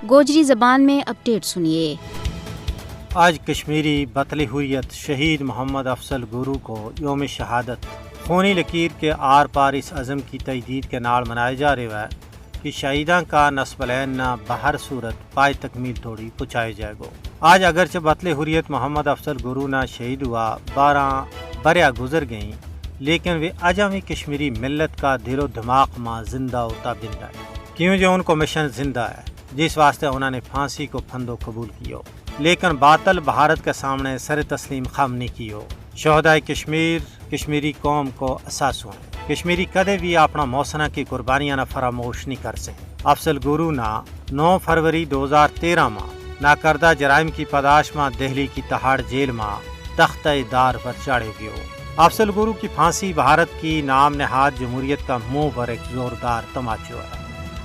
گوجری زبان میں اپڈیٹ سنیے۔ آج کشمیری بطل حریت شہید محمد افضل گورو کو یوم شہادت خونی لکیر کے آر پار اس عزم کی تجدید کے نال منایا جا رہا ہے کہ شہیداں کا نصب العین نہ بہر صورت پائے تکمیل توڑی پہنچائے جائے گو۔ آج اگرچہ بطل حریت محمد افضل گورو نہ شہید ہوا 12 بریا گزر گئیں، لیکن وہ اجامی کشمیری ملت کا دل و دماغ ماں زندہ ہوتا بندہ ہے، کیوں جو ان کو مشن زندہ ہے جس واسطے انہوں نے پھانسی کو پھندو قبول کیو، لیکن باطل بھارت کے سامنے سر تسلیم خم نہیں کیو۔ شہدائے کشمیر کشمیری قوم کو اساس ہوئے، کشمیری کدے بھی اپنا موسنا کی قربانیاں نہ فراموش نہیں کر سکیں۔ افضل گورو نہ 9 فروری 2013 ماں ناکردہ جرائم کی پاداش ماں دہلی کی تہاڑ جیل ماں تختہ دار پر چاڑے گیو۔ افضل گورو کی پھانسی بھارت کی نام نہاد جمہوریت کا منہ پر ایک زوردار تماچو ہے۔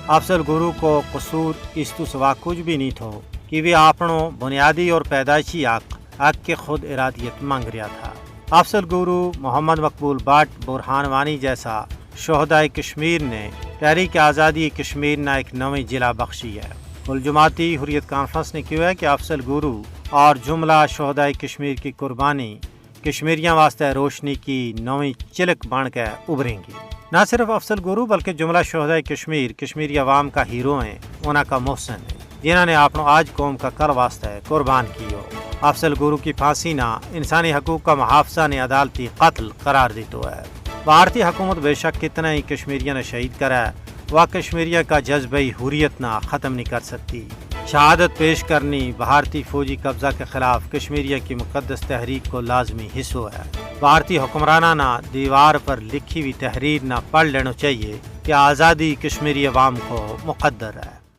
افضل گورو کو قصور اس تو سوا کچھ بھی نہیں تھو کہ وہ اپنوں بنیادی اور پیدائشی حق کے خود ارادیت مانگ رہا تھا۔ افضل گورو، محمد مقبول بٹ، برہان وانی جیسا شہدائے کشمیر نے تحریک آزادی کشمیر نہ ایک نئی جلا بخشی ہے۔ کل جماعتی حریت کانفرنس نے کیوں ہے کہ افضل گورو اور جملہ شہدائے کشمیر کی قربانی کشمیریاں واسطے روشنی کی نویں چلک بن کے ابھریں گی۔ نہ صرف افضل گورو بلکہ جملہ شہدائے کشمیر کشمیری عوام کا ہیرو ہیں، انہاں کا محسن ہے جنہوں نے اپنوں آج قوم کا کل واسطے قربان کیو۔ افضل گورو کی پھانسی نہ انسانی حقوق کا محافظہ نے عدالتی قتل قرار دیتو ہے۔ بھارتی حکومت بے شک کتنا ہی کشمیریوں نے شہید کرا ہے، وہ کشمیریوں کا جذبہ حریت نہ ختم نہیں کر سکتی۔ شہادت پیش کرنی بھارتی فوجی قبضہ کے خلاف کشمیریوں کی مقدس تحریک کو لازمی حصہ ہے۔ بھارتی حکمرانہ نہ دیوار پر لکھی ہوئی تحریر نہ پڑھ لینا چاہیے کہ آزادی کشمیری عوام کو مقدر ہے۔